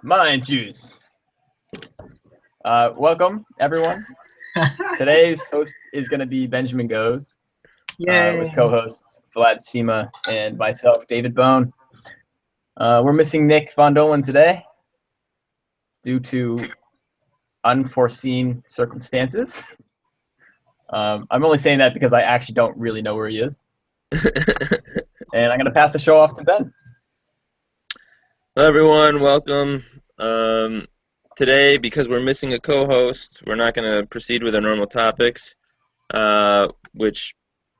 Mind juice. Welcome, everyone. Today's host is going to be Benjamin Goes, Yay. with co-hosts Vlad Sema and myself, David Bone. We're missing Nick Von Dolan today due to unforeseen circumstances. I'm only saying that because I actually don't really know where he is. And I'm going to pass the show off to Ben. Hello, everyone. Welcome. Today, because we're missing a co-host, we're not going to proceed with our normal topics, which,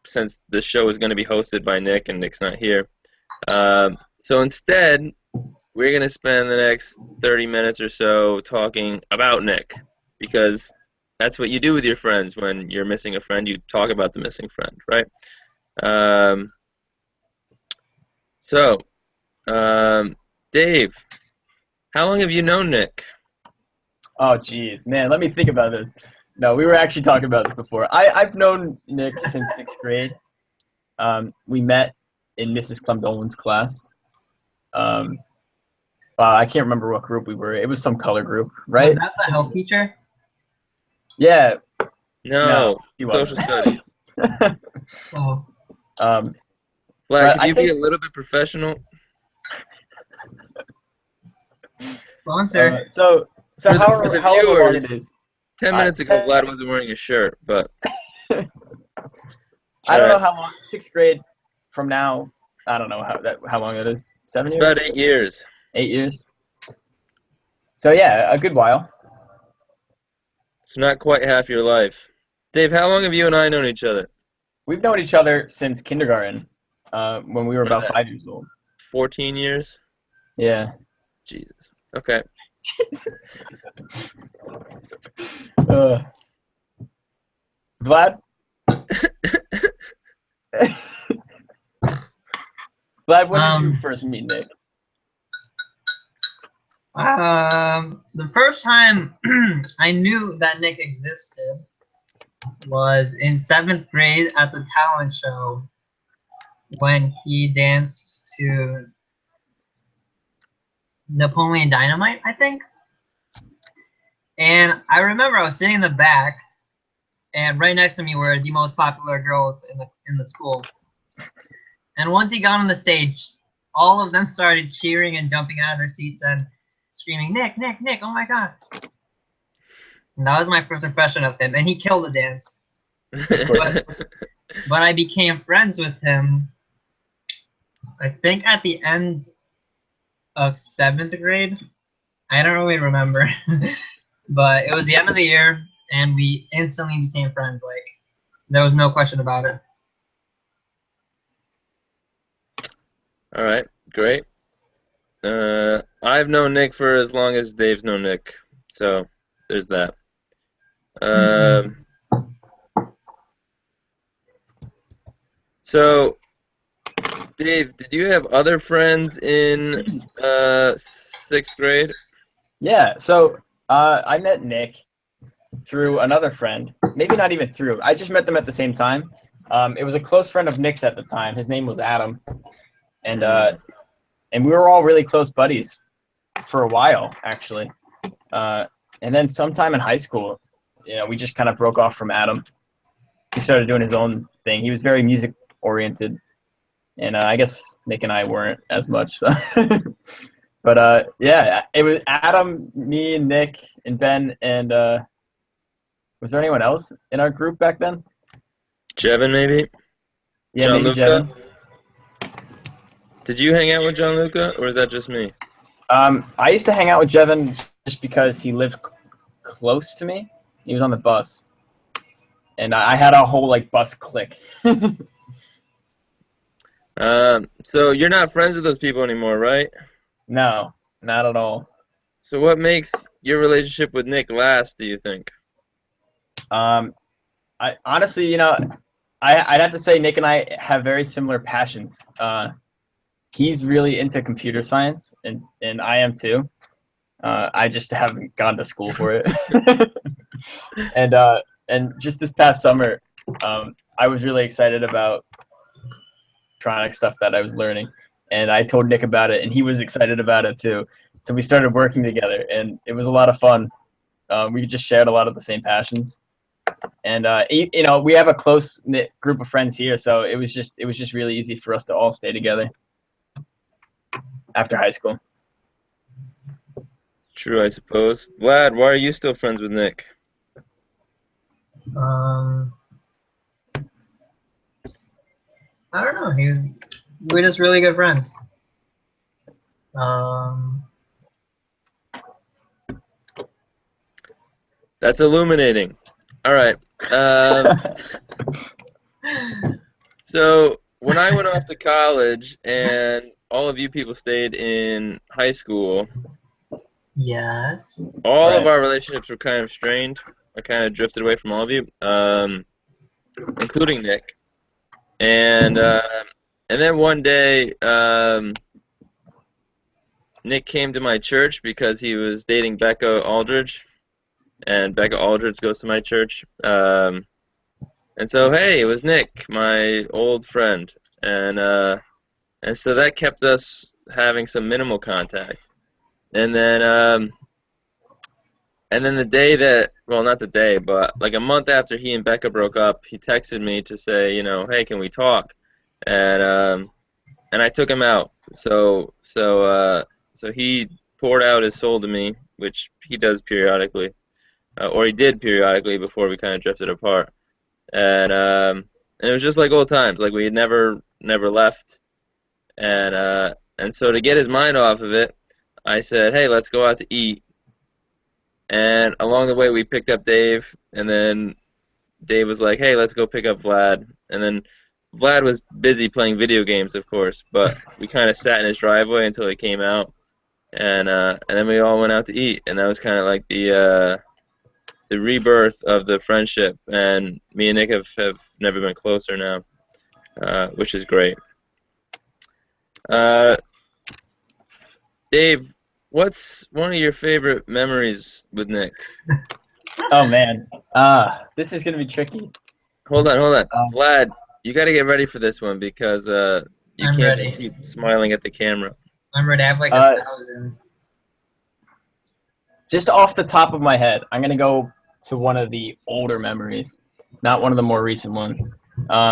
since the show is going to be hosted by Nick, and Nick's not here. So instead, we're going to spend the next 30 minutes or so talking about Nick, because that's what you do with your friends when you're missing a friend. You talk about the missing friend, right? Dave, how long have you known Nick? Oh, geez, man, let me think about this. No, we were actually talking about this before. I've known Nick since 6th grade. We met in Mrs. Clem-Dolan's class. I can't remember what group we were. It was some color group, right? Was that the health teacher? Yeah. No, he social wasn't. studies. Oh. Vlad, could you be a little bit professional? Sponsor. So For how the long viewers, it is? 10 minutes ago, Vlad wasn't wearing a shirt, but I don't know how long. 6th grade from now. I don't know how long it is. 7 it's years. about 8 years. 8 years. So yeah, a good while. It's not quite half your life. Dave, how long have you and I known each other? We've known each other since kindergarten, when we were about 5 years old. 14 years? Yeah. Jesus. Okay. Vlad? Vlad, when did you first meet Nick? The first time I knew that Nick existed was in 7th grade at the talent show when he danced to Napoleon Dynamite, I think. And I remember I was sitting in the back, and right next to me were the most popular girls in the school. And once he got on the stage, all of them started cheering and jumping out of their seats and screaming, "Nick, Nick, Nick, oh my God." And that was my first impression of him, and he killed the dance. But I became friends with him, I think, at the end of 7th grade. I don't really remember. But it was the end of the year, and we instantly became friends. Like, there was no question about it. All right, great. I've known Nick for as long as Dave's known Nick, so there's that. So, Dave, did you have other friends in 6th grade? Yeah, so I met Nick through another friend. Maybe not even through. I just met them at the same time. It was a close friend of Nick's at the time. His name was Adam. And we were all really close buddies for a while, actually. And then sometime in high school, we just kind of broke off from Adam. He started doing his own thing. He was very music oriented, and I guess Nick and I weren't as much. So. But yeah, it was Adam, me, Nick, and Ben, and was there anyone else in our group back then? Jevin, maybe? Yeah, John maybe Luca? Jevin. Did you hang out with John Luca, or is that just me? I used to hang out with Jevin just because he lived close to me. He was on the bus, and I had a whole bus clique. So you're not friends with those people anymore, right? No, not at all. So what makes your relationship with Nick last, do you think? I honestly, I'd have to say Nick and I have very similar passions. He's really into computer science, and I am too. I just haven't gone to school for it. And just this past summer, I was really excited about electronic stuff that I was learning. and I told Nick about it, and he was excited about it too. So we started working together, and it was a lot of fun. We just shared a lot of the same passions, and you know, we have a close knit group of friends here, so it was just really easy for us to all stay together after high school. True, I suppose. Vlad, why are you still friends with Nick? I don't know. We're just really good friends. That's illuminating. All right. So when I went off to college and all of you people stayed in high school, Yes. all of Right. our relationships were kind of strained. I kind of drifted away from all of you, including Nick. And then one day, Nick came to my church because he was dating Becca Aldridge, and Becca Aldridge goes to my church. And so, hey, it was Nick, my old friend, and so that kept us having some minimal contact. And then the day that, well, not the day, but like a month after he and Becca broke up, he texted me to say, you know, hey, can we talk? And I took him out. So he poured out his soul to me, which he does periodically, or he did periodically before we kind of drifted apart. And it was just like old times, like we had never left. And so to get his mind off of it, I said, hey, let's go out to eat. And along the way, we picked up Dave, and then Dave was like, hey, let's go pick up Vlad. And then Vlad was busy playing video games, of course, but we kind of sat in his driveway until he came out, and then we all went out to eat, and that was kind of like the rebirth of the friendship. And me and Nick have never been closer now, which is great. Dave, what's one of your favorite memories with Nick? Oh man, this is gonna be tricky. Hold on. Vlad, you got to get ready for this one because you I'm can't ready. just keep smiling at the camera. I'm ready. I have like 1,000. Just off the top of my head, I'm gonna go to one of the older memories, not one of the more recent ones.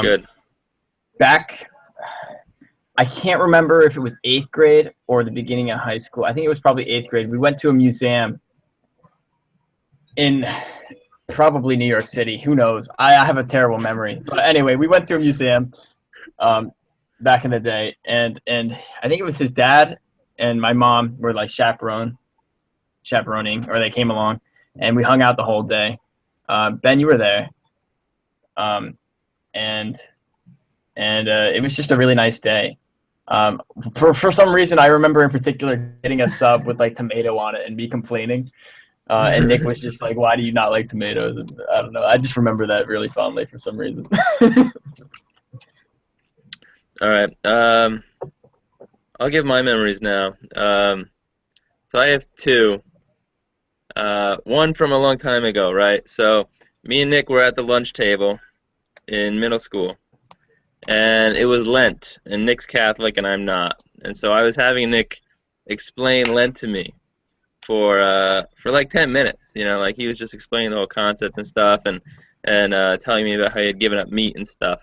Good. Back, I can't remember if it was 8th grade or the beginning of high school. I think it was probably 8th grade. We went to a museum in probably New York City. Who knows? I have a terrible memory. But anyway, we went to a museum back in the day, and I think it was his dad and my mom were like chaperoning, or they came along, and we hung out the whole day. Ben, you were there, and it was just a really nice day. For some reason, I remember in particular getting a sub with like tomato on it and me complaining. And Nick was just like, "Why do you not like tomatoes?" And I don't know. I just remember that really fondly for some reason. All right. I'll give my memories now. So I have two. One from a long time ago, right? So me and Nick were at the lunch table in middle school, and it was Lent, and Nick's Catholic and I'm not. And so I was having Nick explain Lent to me for like 10 minutes, you know, like he was just explaining the whole concept and stuff, and telling me about how he had given up meat and stuff.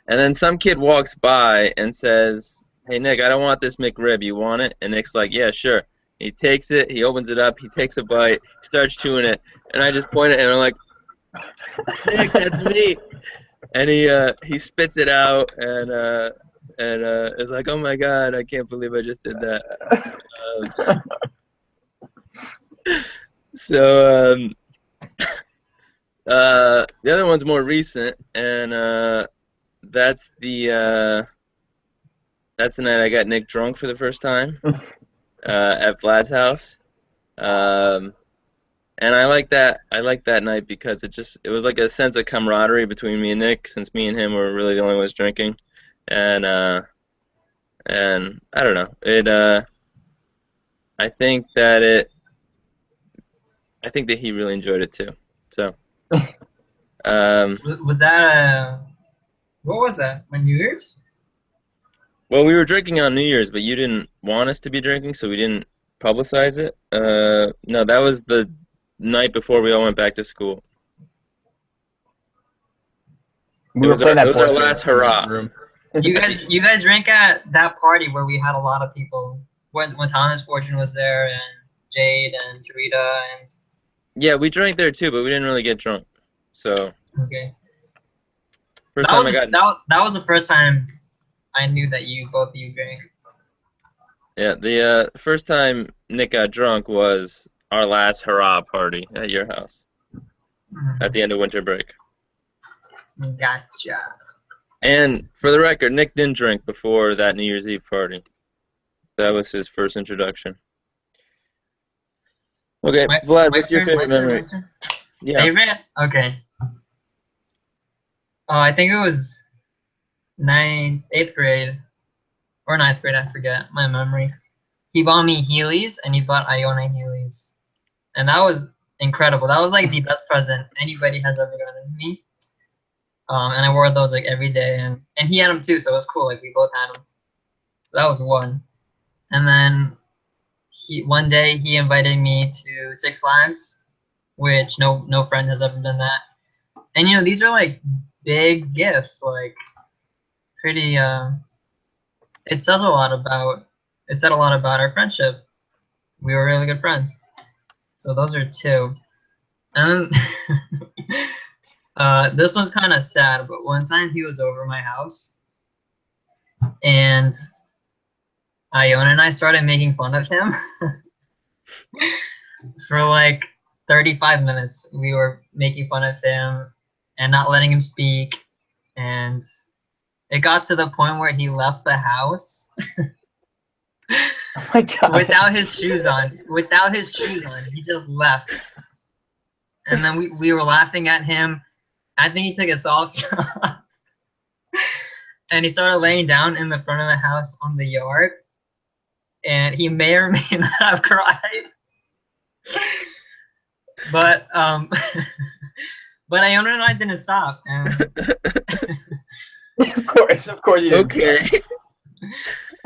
And then some kid walks by and says, "Hey Nick, I don't want this McRib. You want it?" And Nick's like, "Yeah, sure." He takes it, he opens it up, he takes a bite, starts chewing it, and I just point at him and I'm like, "Nick, that's me." And he spits it out and is like, "Oh my God, I can't believe I just did that." So the other one's more recent, and that's the night I got Nick drunk for the first time at Vlad's house, and I like that night because it was like a sense of camaraderie between me and Nick, since me and him were really the only ones drinking, and I don't know, I think that he really enjoyed it too. So, Was that what was that? My New Year's? Well, we were drinking on New Year's, but you didn't want us to be drinking, so we didn't publicize it. No, that was the night before we all went back to school. We were playing It that was our board game last in that hurrah. room. You guys drank at that party where we had a lot of people. When Thomas Fortune was there and Jade and Tarita and. Yeah, we drank there too, but we didn't really get drunk. So Okay. first time I got. That was the first time I knew that both of you drank. Yeah, the first time Nick got drunk was our last hurrah party at your house at the end of winter break. Gotcha. And for the record, Nick didn't drink before that New Year's Eve party. That was his first introduction. Okay, Vlad, what's your favorite memory? Yeah. Favorite? Okay. Oh, I think it was 8th grade or 9th grade. I forget my memory. He bought me Heelys, and he bought Iona Heelys, and that was incredible. That was like the best present anybody has ever gotten me. And I wore those like every day, and he had them too, so it was cool. Like we both had them. So that was one. And then one day he invited me to Six Flags, which no friend has ever done that. And you know, these are like big gifts, like pretty it said a lot about our friendship. We were really good friends. So those are two. And this one's kind of sad, but one time he was over my house and Iona and I started making fun of him for like 35 minutes. We were making fun of him and not letting him speak, and it got to the point where he left the house Oh my God. without his shoes on. He just left. And then we were laughing at him. I think he took his socks off. And he started laying down in the front of the house on the yard. And he may or may not have cried. But but Iona and I didn't stop. And Of course you didn't. Okay.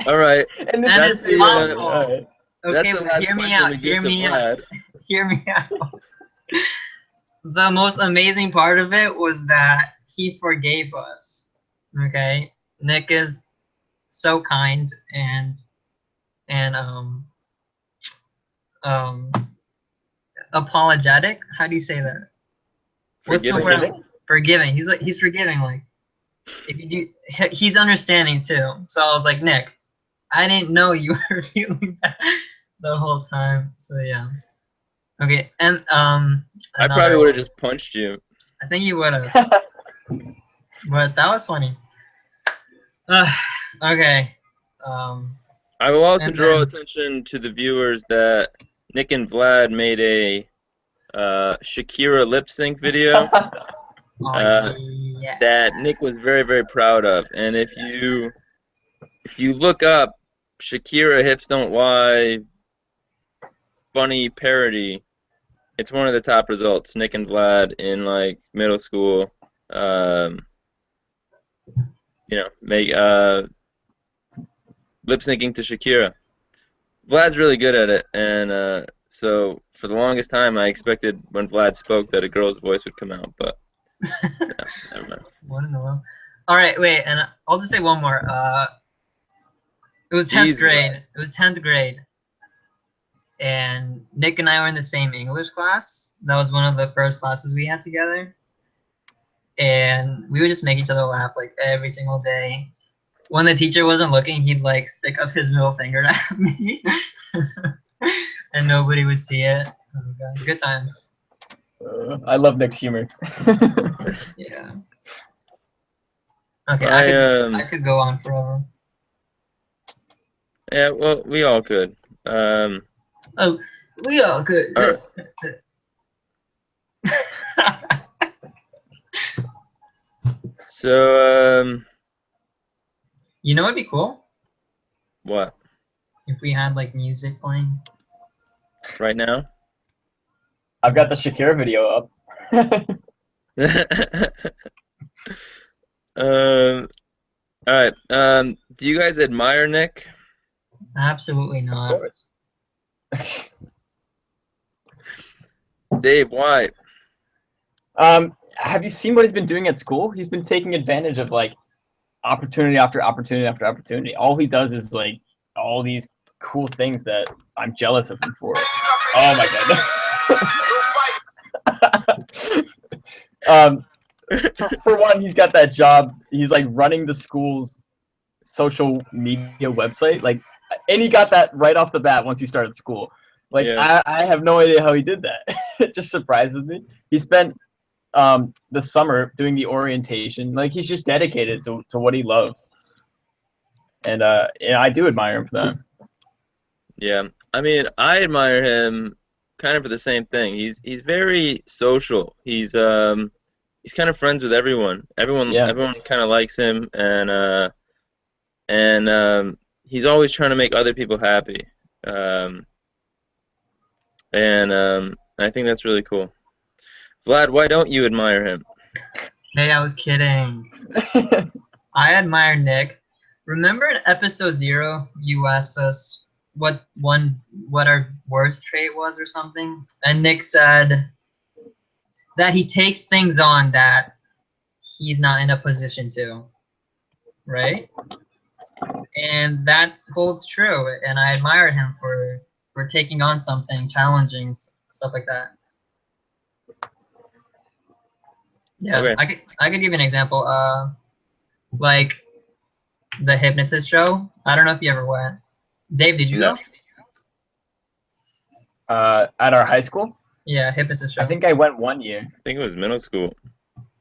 All right. And this That is is the awful. all right. okay, That's the but last hear me question out. we Hear give to me out. Vlad. Hear me out. The most amazing part of it was that he forgave us. Okay, Nick is so kind and apologetic. How do you say that? What's the word? Forgiving? Forgiving. He's forgiving. Like if you do, he's understanding too. So I was like, Nick, I didn't know you were feeling that the whole time. So yeah. Okay, and I probably would have just punched you. I think you would have. But that was funny. Okay. I will also And draw then- attention to the viewers that Nick and Vlad made a Shakira lip sync video yeah. that Nick was very, very proud of. And if you look up Shakira Hips Don't Lie funny parody, it's one of the top results. Nick and Vlad in like middle school, make lip syncing to Shakira. Vlad's really good at it, and so for the longest time I expected when Vlad spoke that a girl's voice would come out, but no, never mind. What in the world? All right, wait, and I'll just say one more. It was 10th grade. It was 10th grade. And Nick and I were in the same English class. That was one of the first classes we had together. And we would just make each other laugh like every single day. When the teacher wasn't looking, he'd like stick up his middle finger at me. And nobody would see it. Oh my God. Good times. I love Nick's humor. Yeah. Okay, I could go on forever. Yeah, well, we all could. Oh, we all could. All right. So, You know what'd be cool? what? If we had like music playing. Right now? I've got the Shakira video up. All right. Do you guys admire Nick? Absolutely Of not. course. Dave, why? Have you seen what he's been doing at school? He's been taking advantage of like opportunity after opportunity after opportunity. All he does is like all these cool things that I'm jealous of him for. Oh my goodness. For one, he's got that job. He's like running the school's social media website. Like, and he got that right off the bat once he started school. Like, Yeah. I have no idea how he did that. It just surprises me. He spent the summer doing the orientation. Like, he's just dedicated to what he loves. And I do admire him for that. Yeah. I mean, I admire him kind of for the same thing. He's very social. He's kind of friends with everyone. Yeah. Everyone kind of likes him, and he's always trying to make other people happy. Um, and I think that's really cool. Vlad, why don't you admire him? Hey, I was kidding. I admire Nick. Remember in episode 0, you asked us what our worst trait was or something? And Nick said that he takes things on that he's not in a position to. Right? And that holds true. And I admire him for taking on something challenging, stuff like that. Yeah, Okay. I could give you an example. Like the hypnotist show. I don't know if you ever went. Dave, did you No. go? At our high school, Yeah, hypnotist show. I think I went 1 year. I think it was middle school.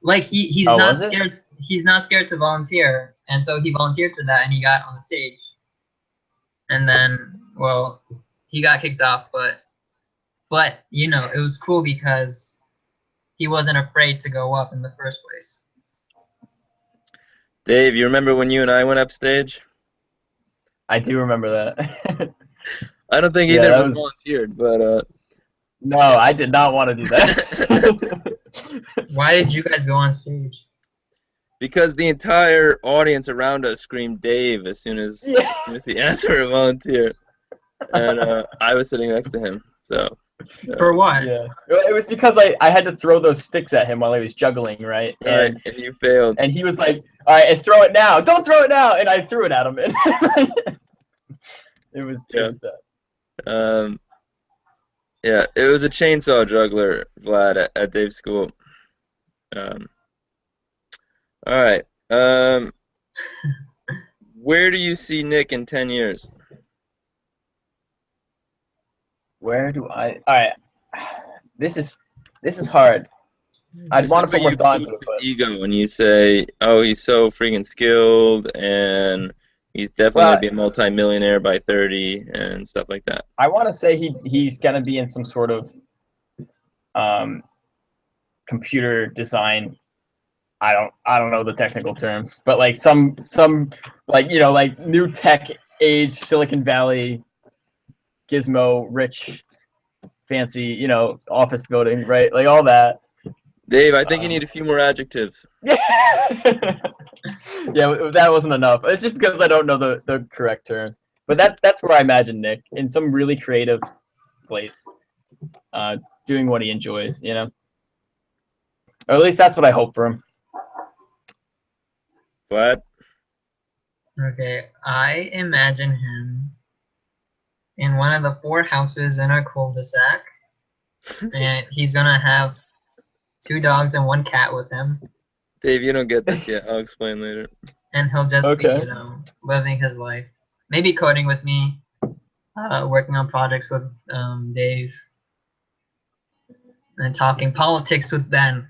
Like he's Oh, not was it? scared. He's not scared to volunteer, and so he volunteered for that, and he got on the stage. And then, well, he got kicked off, but you know, it was cool because he wasn't afraid to go up in the first place. Dave, you remember when you and I went upstage? I do remember that. I don't think Yeah, either that of us was. volunteered, but No, I did not want to do that. Why did you guys go on stage? because the entire audience around us screamed Dave as soon as he asked for a volunteer, and I was sitting next to him. So For what? Yeah, it was because I had to throw those sticks at him while he was juggling, right? right, and you failed. And he was like, "All right, and throw it now! Don't throw it now!" And I threw it at him, and it was bad. Yeah, it was a chainsaw juggler, Vlad, at Dave's school. All right. Where do you see Nick in 10 years? Where do I? All right, this is hard. I'd This want is to put where more you thought into boost it, his but ego and you say, "Oh, he's so freaking skilled, and he's definitely well, gonna be a multi-millionaire by 30 and stuff like that." I want to say he's gonna be in some sort of computer design. I don't know the technical terms, but like some like like new tech age Silicon Valley gizmo rich fancy office building, right? Like all that. Dave, I think you need a few more adjectives. Yeah. Yeah, that wasn't enough. It's just because I don't know the correct terms. But that's where I imagine Nick in some really creative place, doing what he enjoys, or at least that's what I hope for him. Vlad? Okay, I imagine him in one of the 4 houses in a cul-de-sac, and he's gonna have 2 dogs and 1 cat with him, Dave, you don't get this yet. I'll explain later. and he'll just be, Okay. living his life. Maybe coding with me, working on projects with Dave, and talking politics with Ben.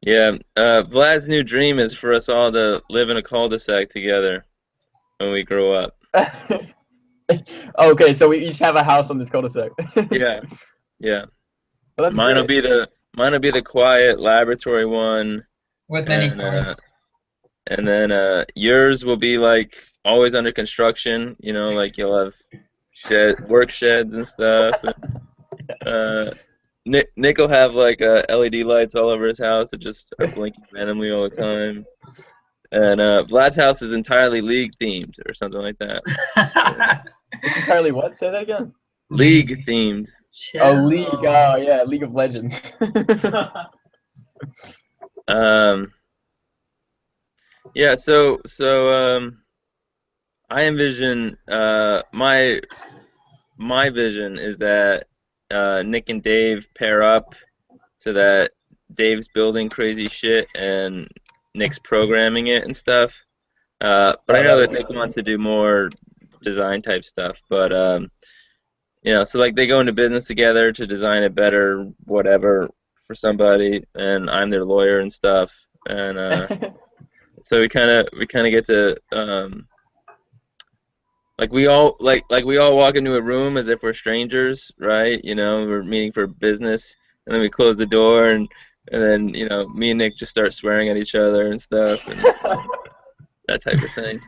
Yeah, Vlad's new dream is for us all to live in a cul-de-sac together when we grow up. Okay, so we each have a house on this cul-de-sac. Yeah, yeah. Well, that's Mine will great. be the quiet laboratory one, With many and cars. and then yours will be like always under construction. You know, like you'll have work sheds and stuff. And, Nick will have like LED lights all over his house that just are blinking randomly all the time. And Vlad's house is entirely League themed or something like that. It's entirely what? Say that again. League themed. Oh, League. Oh, yeah, League of Legends. Yeah. So I envision my vision is that Nick and Dave pair up so that Dave's building crazy shit and Nick's programming it and stuff. But I know that Nick wants to do more design type stuff. But so like they go into business together to design a better whatever for somebody, and I'm their lawyer and stuff. And so we kind of get to like we all walk into a room as if we're strangers, right? We're meeting for business, and then we close the door, and then me and Nick just start swearing at each other and stuff, and that type of thing.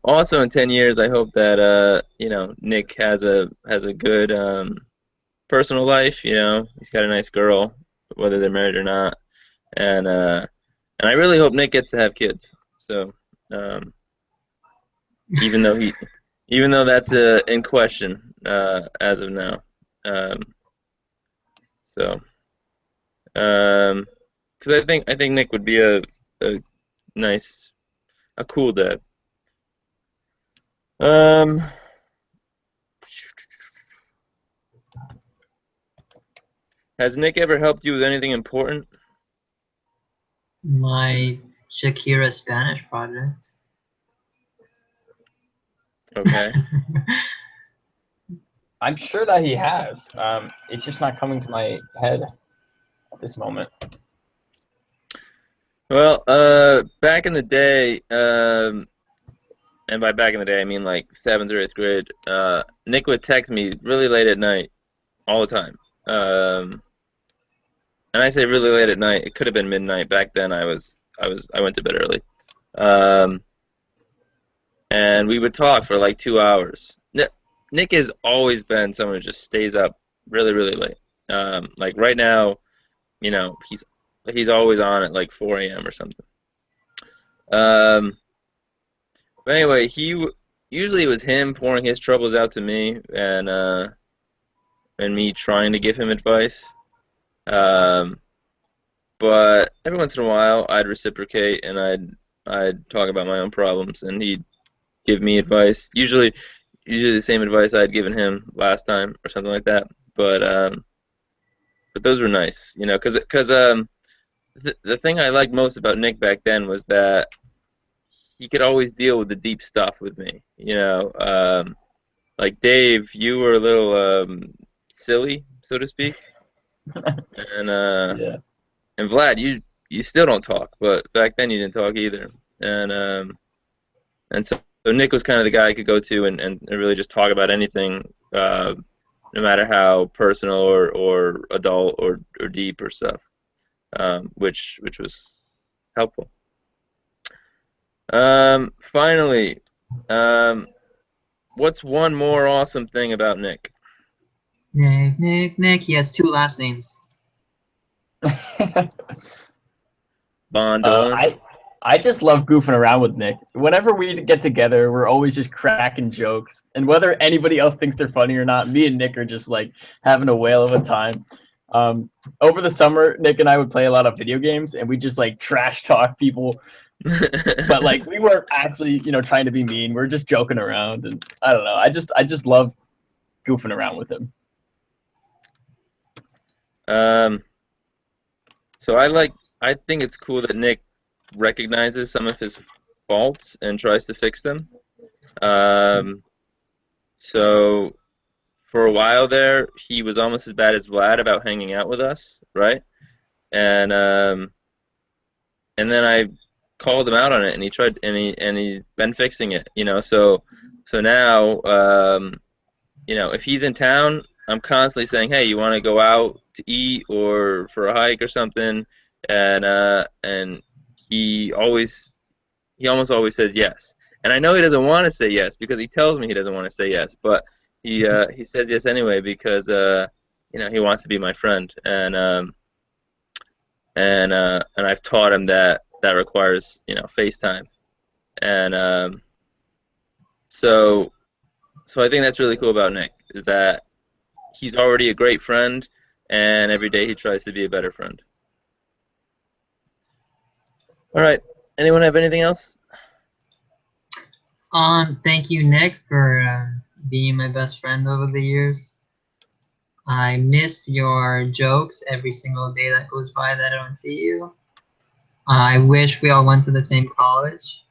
Also in 10 years, I hope that Nick has a good personal life. He's got a nice girl, whether they're married or not, and I really hope Nick gets to have kids. So. Even though that's in question as of now, because I think Nick would be a nice, a cool dad. Has Nick ever helped you with anything important? My Shakira Spanish project. Okay. I'm sure that he has. It's just not coming to my head at this moment. Well, back in the day, and by back in the day I mean like 7th or 8th grade, Nick would text me really late at night, all the time. And I say really late at night. It could have been midnight. Back then I went to bed early. And we would talk for like 2 hours. Nick has always been someone who just stays up really, really late. Like right now, he's always on at like 4 a.m. or something. But anyway, usually it was him pouring his troubles out to me, and me trying to give him advice. But every once in a while, I'd reciprocate and I'd talk about my own problems, and he'd give me advice. Usually the same advice I'd given him last time or something like that. But those were nice, because the thing I liked most about Nick back then was that he could always deal with the deep stuff with me. Like Dave, you were a little silly, so to speak, and Yeah. and Vlad, you still don't talk, but back then you didn't talk either, and so Nick was kind of the guy I could go to and really just talk about anything, no matter how personal or adult or deep or stuff, which was helpful. Finally, what's one more awesome thing about Nick? Nick. He has 2 last names. Bond on. I just love goofing around with Nick. Whenever we get together, we're always just cracking jokes. And whether anybody else thinks they're funny or not, me and Nick are just like having a whale of a time. Over the summer, Nick and I would play a lot of video games, and we just like trash talk people. But like we weren't actually, trying to be mean. We're just joking around, and I don't know. I just love goofing around with him. So I think it's cool that Nick recognizes some of his faults and tries to fix them. So for a while there, he was almost as bad as Vlad about hanging out with us, right? And then I called him out on it, and he tried, and he's been fixing it, So now, if he's in town, I'm constantly saying, hey, you want to go out to eat or for a hike or something, and he almost always says yes. And I know he doesn't want to say yes because he tells me he doesn't want to say yes, but he says yes anyway because you know, he wants to be my friend, and I've taught him that that requires, you know, FaceTime, and so I think that's really cool about Nick, is that he's already a great friend, and every day he tries to be a better friend. All right. Anyone have anything else? Thank you, Nick, for being my best friend over the years. I miss your jokes every single day that goes by that I don't see you. I wish we all went to the same college,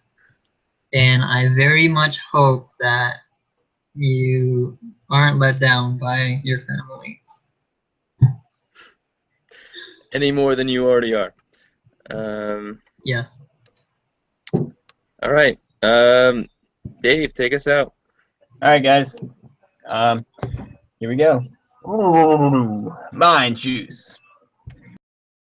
and I very much hope that you aren't let down by your family. Any more than you already are. Yes. All right. Dave, take us out. All right, guys. Here we go. Ooh, mind juice.